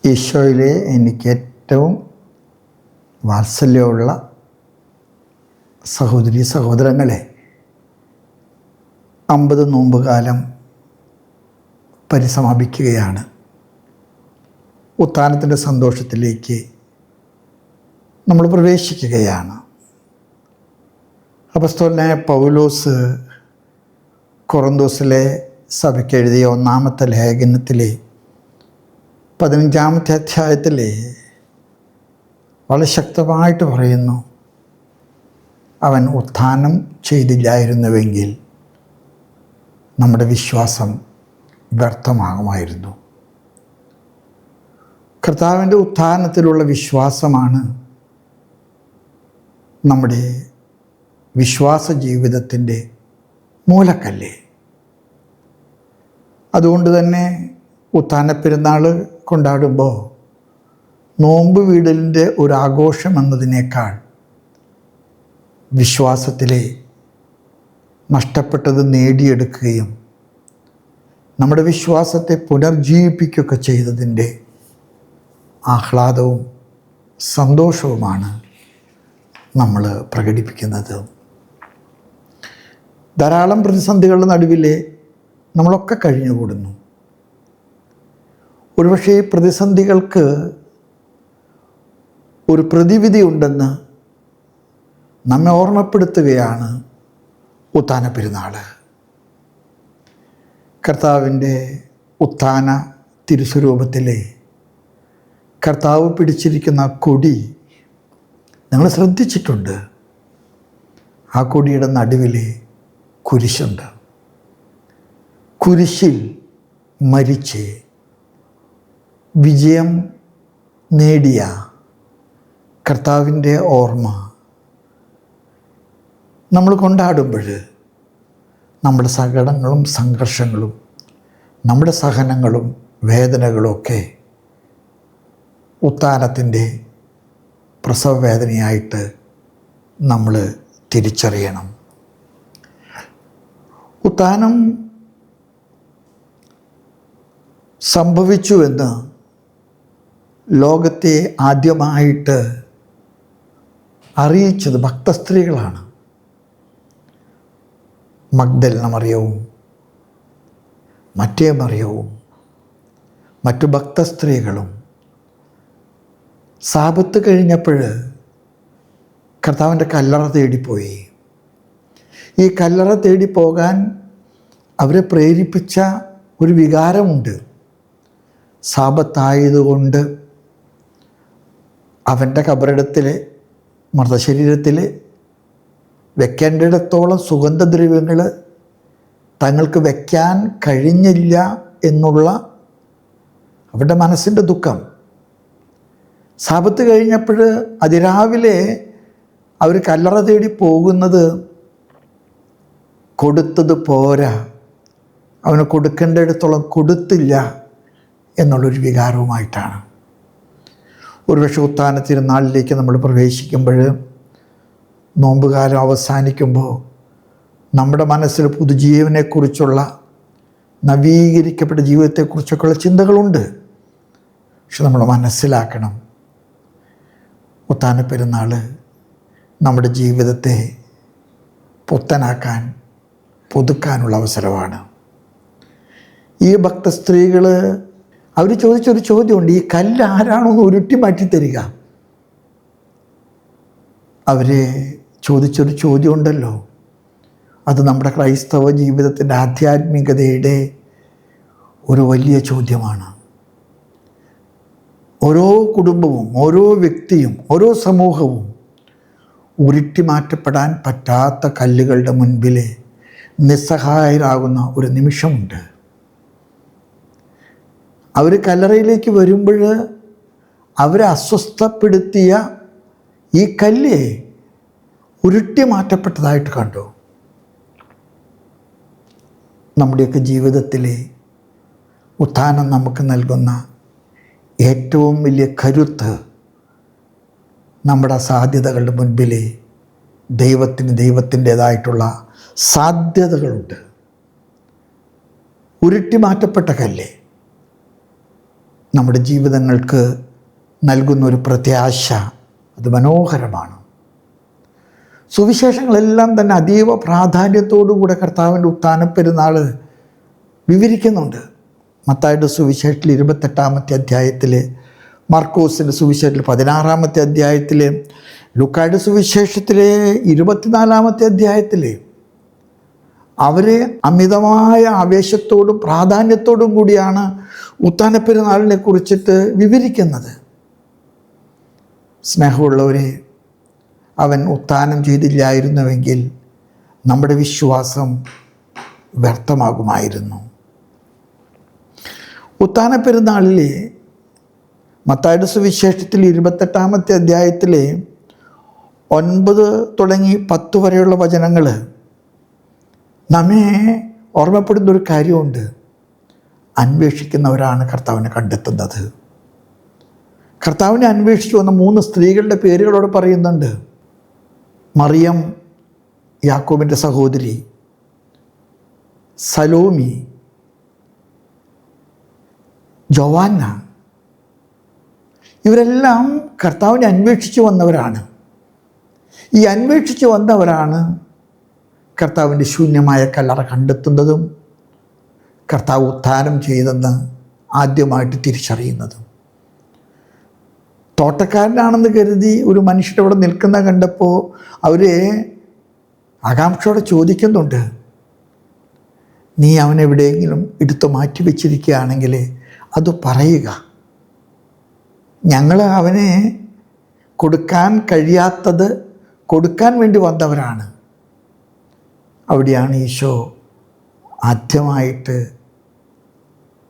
ഈശോയിലെ എനിക്ക് ഏറ്റവും വാത്സല്യമുള്ള സഹോദരി സഹോദരങ്ങളെ, 50 നോമ്പ് കാലം പരിസമാപിക്കുകയാണ്. ഉത്ഥാനത്തിൻ്റെ സന്തോഷത്തിലേക്ക് നമ്മൾ പ്രവേശിക്കുകയാണ്. അപ്പോസ്തലനായ പൗലോസ് കൊറിന്തോസിലെ സഭയ്ക്ക് എഴുതിയ 1-ാമത്തെ ലേഖനത്തിലെ 15-ാമത്തെ അധ്യായത്തിൽ വളരെ ശക്തമായിട്ട് പറയുന്നു, അവൻ ഉത്ഥാനം ചെയ്തില്ലായിരുന്നുവെങ്കിൽ നമ്മുടെ വിശ്വാസം വ്യർത്ഥമാകുമായിരുന്നു. കർത്താവിൻ്റെ ഉത്ഥാനത്തിലുള്ള വിശ്വാസമാണ് നമ്മുടെ വിശ്വാസ ജീവിതത്തിൻ്റെ മൂലക്കല്ല്. അതുകൊണ്ട് തന്നെ ഉത്ഥാന പെരുന്നാൾ കൊണ്ടാടുമ്പോൾ നോമ്പ് വീടലിൻ്റെ ഒരു ആഘോഷം എന്നതിനേക്കാൾ വിശ്വാസത്തിലെ നഷ്ടപ്പെട്ടത് നേടിയെടുക്കുകയും നമ്മുടെ വിശ്വാസത്തെ പുനർജീവിപ്പിക്കുകയൊക്കെ ചെയ്തതിൻ്റെ ആഹ്ലാദവും സന്തോഷവുമാണ് നമ്മൾ പ്രകടിപ്പിക്കുന്നത്. ധാരാളം പ്രതിസന്ധികളുടെ നടുവിൽ നമ്മളൊക്കെ കഴിഞ്ഞുകൂടുന്നു. ഒരുപക്ഷെ ഈ പ്രതിസന്ധികൾക്ക് ഒരു പ്രതിവിധി ഉണ്ടെന്ന് നമ്മെ ഓർമ്മപ്പെടുത്തുകയാണ് ഉത്ഥാന പെരുന്നാൾ. കർത്താവിൻ്റെ ഉത്ഥാന തിരുസ്വരൂപത്തിലെ കർത്താവ് പിടിച്ചിരിക്കുന്ന കൊടി നിങ്ങൾ ശ്രദ്ധിച്ചിട്ടുണ്ട്. ആ കൊടിയുടെ നടുവിൽ കുരിശുണ്ട്. കുരിശിൽ മരിച്ച് വിജയം നേടിയ കർത്താവിൻ്റെ ഓർമ്മ നമ്മൾ കൊണ്ടാടുമ്പോൾ നമ്മുടെ സങ്കടങ്ങളും സംഘർഷങ്ങളും നമ്മുടെ സഹനങ്ങളും വേദനകളുമൊക്കെ ഉത്ഥാനത്തിൻ്റെ പ്രസവവേദനയായിട്ട് നമ്മൾ തിരിച്ചറിയണം. ഉത്ഥാനം സംഭവിച്ചുവെന്ന് ലോകത്തെ ആദ്യമായിട്ട് അറിയിച്ചത് ഭക്തസ്ത്രീകളാണ്. മഗ്ദലന മറിയവും മറ്റേ മറിയവും മറ്റു ഭക്തസ്ത്രീകളും സാബത്ത് കഴിഞ്ഞപ്പോൾ കർത്താവിൻ്റെ കല്ലറ തേടിപ്പോയി. ഈ കല്ലറ തേടി പോകാൻ അവരെ പ്രേരിപ്പിച്ച ഒരു വികാരമുണ്ട്. സാബത്തായതുകൊണ്ട് അവൻ്റെ കബറിടത്തിൽ മൃതശരീരത്തിൽ വെക്കേണ്ടിടത്തോളം സുഗന്ധദ്രവ്യങ്ങൾ തങ്ങൾക്ക് വയ്ക്കാൻ കഴിഞ്ഞില്ല എന്നുള്ള അവരുടെ മനസ്സിൻ്റെ ദുഃഖം. സാബത്ത് കഴിഞ്ഞപ്പോൾ അതിരാവിലെ അവർ കല്ലറ തേടി പോകുന്നത് കൊടുത്തത് പോരാ, അവന് കൊടുക്കേണ്ടിടത്തോളം കൊടുത്തില്ല എന്നുള്ളൊരു വികാരവുമായിട്ടാണ്. ഒരുപക്ഷെ ഉത്ഥാന തിരുനാളിലേക്ക് നമ്മൾ പ്രവേശിക്കുമ്പോൾ, നോമ്പുകാലം അവസാനിക്കുമ്പോൾ നമ്മുടെ മനസ്സിൽ പുതുജീവനെക്കുറിച്ചുള്ള നവീകരിക്കപ്പെട്ട ജീവിതത്തെക്കുറിച്ചൊക്കെയുള്ള ചിന്തകളുണ്ട്. പക്ഷെ നമ്മൾ മനസ്സിലാക്കണം, ഉത്ഥാന പെരുന്നാൾ നമ്മുടെ ജീവിതത്തെ പുത്തനാക്കാൻ പുതുക്കാനുള്ള അവസരമാണ്. ഈ ഭക്തസ്ത്രീകൾ അവർ ചോദിച്ചൊരു ചോദ്യമുണ്ട്, ഈ കല്ല് ആരാണോ ഒന്ന് ഉരുട്ടി മാറ്റി തരിക. അവർ ചോദിച്ചൊരു ചോദ്യമുണ്ടല്ലോ, അത് നമ്മുടെ ക്രൈസ്തവ ജീവിതത്തിൻ്റെ ആധ്യാത്മികതയുടെ ഒരു വലിയ ചോദ്യമാണ്. ഓരോ കുടുംബവും ഓരോ വ്യക്തിയും ഓരോ സമൂഹവും ഉരുട്ടി മാറ്റപ്പെടാൻ പറ്റാത്ത കല്ലുകളുടെ മുൻപിൽ നിസ്സഹായരാകുന്ന ഒരു നിമിഷമുണ്ട്. അവർ കല്ലറയിലേക്ക് വരുമ്പോൾ അവരെ അസ്വസ്ഥപ്പെടുത്തിയ ഈ കല്ല് ഉരുട്ടി മാറ്റപ്പെട്ടതായിട്ട് കണ്ടു. നമ്മുടെയൊക്കെ ജീവിതത്തിലെ ഉത്ഥാനം നമുക്ക് നൽകുന്ന ഏറ്റവും വലിയ കരുത്ത്, നമ്മുടെ സാധ്യതകളുടെ മുൻപിൽ ദൈവത്തിൻ്റേതായിട്ടുള്ള സാധ്യതകളുണ്ട്. ഉരുട്ടി മാറ്റപ്പെട്ട കല്ല് നമ്മുടെ ജീവിതങ്ങൾക്ക് നൽകുന്നൊരു പ്രത്യാശ, അത് മനോഹരമാണ്. സുവിശേഷങ്ങളെല്ലാം തന്നെ അതീവ പ്രാധാന്യത്തോടുകൂടെ കർത്താവിൻ്റെ ഉത്ഥാനപ്പെരുന്നാൾ വിവരിക്കുന്നുണ്ട്. മത്തായിയുടെ സുവിശേഷത്തിൽ 28-ാമത്തെ അധ്യായത്തിൽ, മാർക്കോസിൻ്റെ സുവിശേഷത്തിൽ 16-ാമത്തെ അധ്യായത്തിൽ, ലൂക്കായുടെ സുവിശേഷത്തിലെ 24-ാമത്തെ അധ്യായത്തിൽ അവരെ അമിതമായ ആവേശത്തോടും പ്രാധാന്യത്തോടും കൂടിയാണ് ഉത്ഥാനപ്പെരുന്നാളിനെ കുറിച്ചിട്ട് വിവരിക്കുന്നത്. സ്നേഹമുള്ളവരെ, അവൻ ഉത്ഥാനം ചെയ്തില്ലായിരുന്നുവെങ്കിൽ നമ്മുടെ വിശ്വാസം വ്യർത്ഥമാകുമായിരുന്നു. ഉത്ഥാനപ്പെരുന്നാളിൽ മത്തായിയുടെ സുവിശേഷത്തിൽ 28-ാമത്തെ അധ്യായത്തിൽ 9 തുടങ്ങി 10 വരെയുള്ള വചനങ്ങൾ നമ്മെ ഓർമ്മപ്പെടുന്നൊരു കാര്യമുണ്ട്. അന്വേഷിക്കുന്നവരാണ് കർത്താവിനെ കണ്ടെത്തുന്നത്. കർത്താവിനെ അന്വേഷിച്ചു വന്ന 3 സ്ത്രീകളുടെ പേരുകളോട് പറയുന്നുണ്ട്. മറിയം, യാക്കോബിൻ്റെ സഹോദരി, സലോമി, ജോവാന്ന. ഇവരെല്ലാം കർത്താവിനെ അന്വേഷിച്ചു വന്നവരാണ്. ഈ അന്വേഷിച്ചു വന്നവരാണ് കർത്താവിൻ്റെ ശൂന്യമായ കല്ലറ കണ്ടെത്തുന്നതും കർത്താവ് ഉത്ഥാനം ചെയ്തെന്ന് ആദ്യമായിട്ട് തിരിച്ചറിയുന്നതും. തോട്ടക്കാരനാണെന്ന് കരുതി ഒരു മനുഷ്യൻ അവിടെ നിൽക്കുന്ന കണ്ടപ്പോൾ അവർ ആകാംക്ഷയോടെ ചോദിക്കുന്നുണ്ട്, നീ അവനെവിടെയെങ്കിലും എടുത്തു മാറ്റി വെച്ചിരിക്കുകയാണെങ്കിൽ അത് പറയുക. ഞങ്ങൾ അവനെ കൊടുക്കാൻ കഴിയാത്തത് കൊടുക്കാൻ വേണ്ടി വന്നവരാണ്. അവിടെയാണ് ഈശോ ആദ്യമായിട്ട്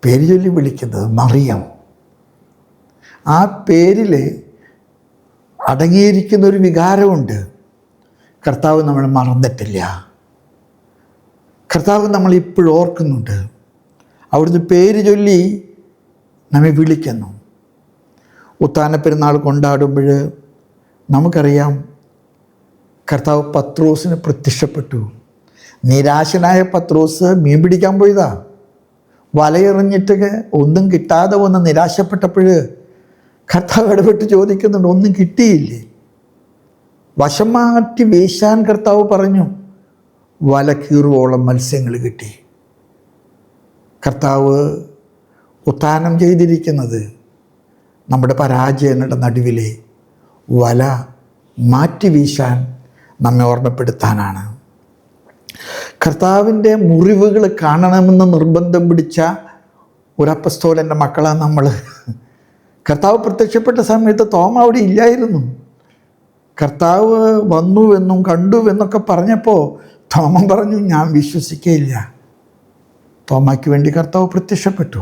പേര് ചൊല്ലി വിളിക്കുന്നത്, മറിയം. ആ പേരിൽ അടങ്ങിയിരിക്കുന്നൊരു വികാരമുണ്ട്. കർത്താവ് നമ്മൾ മറന്നിട്ടില്ല. കർത്താവ് നമ്മളിപ്പോഴും ഓർക്കുന്നുണ്ട്. അവിടുന്ന് പേര് ചൊല്ലി നമ്മെ വിളിക്കുന്നു. ഉത്ഥാനപ്പെരുന്നാൾ കൊണ്ടാടുമ്പോൾ നമുക്കറിയാം, കർത്താവ് പത്രോസിന് പ്രത്യക്ഷപ്പെട്ടു. നിരാശനായ പത്രോസ് മീൻ പിടിക്കാൻ പോയതാ. വലയെറിഞ്ഞിട്ട് ഒന്നും കിട്ടാതെ വന്ന് നിരാശപ്പെട്ടപ്പോൾ കർത്താവ് ഇടപെട്ട് ചോദിക്കുന്നുണ്ട്, ഒന്നും കിട്ടിയില്ലേ? വശം മാറ്റി വീശാൻ കർത്താവ് പറഞ്ഞു. വല കീറുവോളം മത്സ്യങ്ങൾ കിട്ടി. കർത്താവ് ഉത്ഥാനം ചെയ്തിരിക്കുന്നത് നമ്മുടെ പരാജയങ്ങളുടെ നടുവിലെ വല മാറ്റി വീശാൻ നമ്മെ ഓർമ്മപ്പെടുത്താനാണ്. കർത്താവിൻ്റെ മുറിവുകൾ കാണണമെന്ന് നിർബന്ധം പിടിച്ച ഒരു അപ്പസ്തോലൻ്റെ മക്കളാണ് നമ്മൾ. കർത്താവ് പ്രത്യക്ഷപ്പെട്ട സമയത്ത് തോമ അവിടെ ഇല്ലായിരുന്നു. കർത്താവ് വന്നുവെന്നും കണ്ടുവെന്നൊക്കെ പറഞ്ഞപ്പോൾ തോമ പറഞ്ഞു, ഞാൻ വിശ്വസിക്കുകയില്ല. തോമയ്ക്ക് വേണ്ടി കർത്താവ് പ്രത്യക്ഷപ്പെട്ടു.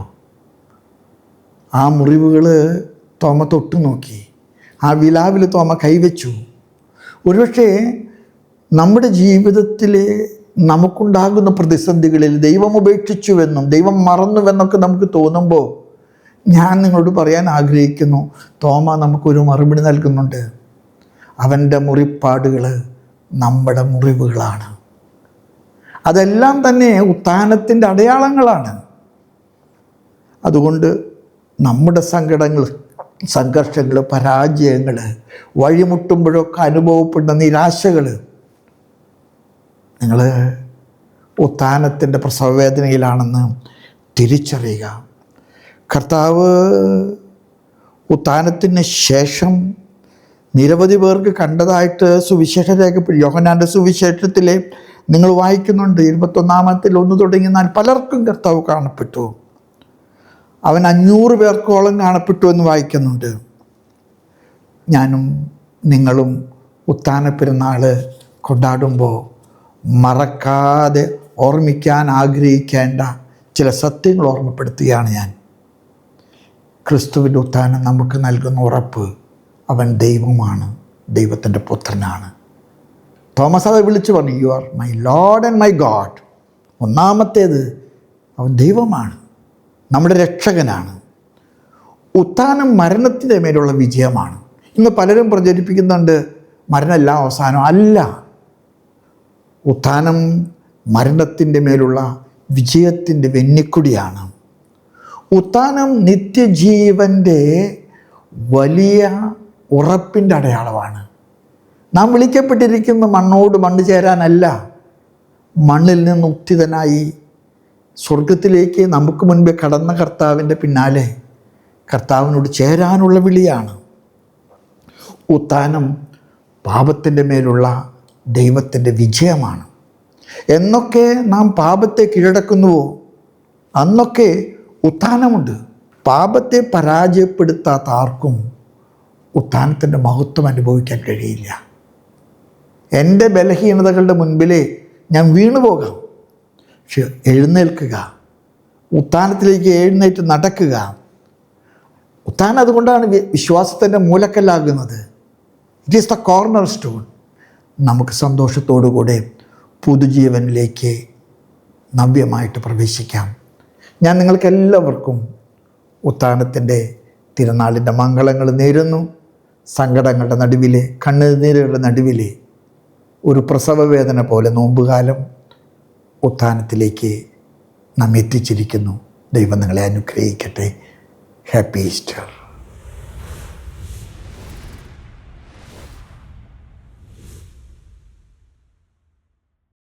ആ മുറിവുകൾ തോമ തൊട്ടു നോക്കി. ആ വിലാവിൽ തോമ കൈവച്ചു. ഒരുപക്ഷെ നമ്മുടെ ജീവിതത്തിൽ നമുക്കുണ്ടാകുന്ന പ്രതിസന്ധികളിൽ ദൈവം ഉപേക്ഷിച്ചുവെന്നും ദൈവം മറന്നുവെന്നൊക്കെ നമുക്ക് തോന്നുമ്പോൾ ഞാൻ നിങ്ങളോട് പറയാൻ ആഗ്രഹിക്കുന്നു, തോമ നമുക്കൊരു മറുപടി നൽകുന്നുണ്ട്. അവൻ്റെ മുറിപ്പാടുകൾ നമ്മുടെ മുറിവുകളാണ്. അതെല്ലാം തന്നെ ഉത്ഥാനത്തിൻ്റെ അടയാളങ്ങളാണ്. അതുകൊണ്ട് നമ്മുടെ സങ്കടങ്ങൾ, സംഘർഷങ്ങൾ, പരാജയങ്ങൾ, വഴിമുട്ടുമ്പോഴൊക്കെ അനുഭവപ്പെടുന്ന നിരാശകൾ, നിങ്ങൾ ഉത്ഥാനത്തിൻ്റെ പ്രസവവേദനയിലാണെന്ന് തിരിച്ചറിയുക. കർത്താവ് ഉത്ഥാനത്തിന് ശേഷം നിരവധി പേർക്ക് കണ്ടതായിട്ട് സുവിശേഷ രേഖപ്പെടുത്തി. യോഹന്നാൻ്റെ സുവിശേഷത്തിൽ നിങ്ങൾ വായിക്കുന്നുണ്ട്, 21-ാമത്തിൽ 1 തുടങ്ങി 4 പലർക്കും കർത്താവ് കാണപ്പെട്ടു. അവൻ 500 പേർക്കോളം കാണപ്പെട്ടു എന്ന് വായിക്കുന്നുണ്ട്. ഞാനും നിങ്ങളും ഉത്ഥാനപ്പെരുന്നാൾ കൊണ്ടാടുമ്പോൾ മറക്കാതെ ഓർമ്മിക്കാൻ ആഗ്രഹിക്കേണ്ട ചില സത്യങ്ങൾ ഓർമ്മപ്പെടുത്തുകയാണ് ഞാൻ. ക്രിസ്തുവിൻ്റെ ഉത്ഥാനം നമുക്ക് നൽകുന്ന ഉറപ്പ്, അവൻ ദൈവമാണ്, ദൈവത്തിൻ്റെ പുത്രനാണ്. തോമസ് അത് വിളിച്ചു പറഞ്ഞു, you are my Lord and my God. ഒന്നാമത്തേത്, അവൻ ദൈവമാണ്, നമ്മുടെ രക്ഷകനാണ്. ഉത്ഥാനം മരണത്തിൻ്റെ മേലുള്ള വിജയമാണ്. ഇന്ന് പലരും പ്രചരിപ്പിക്കുന്നുണ്ട് മരണമല്ല അവസാനം. അല്ല, ഉത്ഥാനം മരണത്തിൻ്റെ മേലുള്ള വിജയത്തിൻ്റെ വെന്നിക്കുടിയാണ്. ഉത്ഥാനം നിത്യജീവൻ്റെ വലിയ ഉറപ്പിൻ്റെ അടയാളമാണ്. നാം വിളിക്കപ്പെട്ടിരിക്കുന്ന മണ്ണോട് മണ്ണ് ചേരാനല്ല, മണ്ണിൽ നിന്ന് ഉത്ഥിതനായി സ്വർഗത്തിലേക്ക് നമുക്ക് മുൻപേ കടന്ന കർത്താവിൻ്റെ പിന്നാലെ കർത്താവിനോട് ചേരാനുള്ള വിളിയാണ്. ഉത്ഥാനം പാപത്തിൻ്റെ മേലുള്ള ദൈവത്തിൻ്റെ വിജയമാണ്. എന്നൊക്കെ നാം പാപത്തെ കീഴടക്കുന്നുവോ അന്നൊക്കെ ഉത്ഥാനമുണ്ട്. പാപത്തെ പരാജയപ്പെടുത്താത്ത ആർക്കും ഉത്ഥാനത്തിൻ്റെ മഹത്വം അനുഭവിക്കാൻ കഴിയില്ല. എൻ്റെ ബലഹീനതകളുടെ മുൻപിലേ ഞാൻ വീണുപോകാം, പക്ഷെ എഴുന്നേൽക്കുക, ഉത്ഥാനത്തിലേക്ക് എഴുന്നേറ്റ് നടക്കുക. ഉത്ഥാനം അതുകൊണ്ടാണ് വിശ്വാസത്തിൻ്റെ മൂലക്കല്ലാകുന്നത്. It is the cornerstone. നമുക്ക് സന്തോഷത്തോടുകൂടെ പുതുജീവനിലേക്ക് നവ്യമായിട്ട് പ്രവേശിക്കാം. ഞാൻ നിങ്ങൾക്കെല്ലാവർക്കും ഉത്ഥാനത്തിൻ്റെ തിരുനാളിൻ്റെ മംഗളങ്ങൾ നേരുന്നു. സങ്കടങ്ങളുടെ നടുവിലെ, കണ്ണുനീരുകളുടെ നടുവിലെ ഒരു പ്രസവവേദന പോലെ നോമ്പുകാലം ഉത്ഥാനത്തിലേക്ക് നാം എത്തിച്ചിരിക്കുന്നു. ദൈവം നിങ്ങളെ അനുഗ്രഹിക്കട്ടെ. Happy Easter.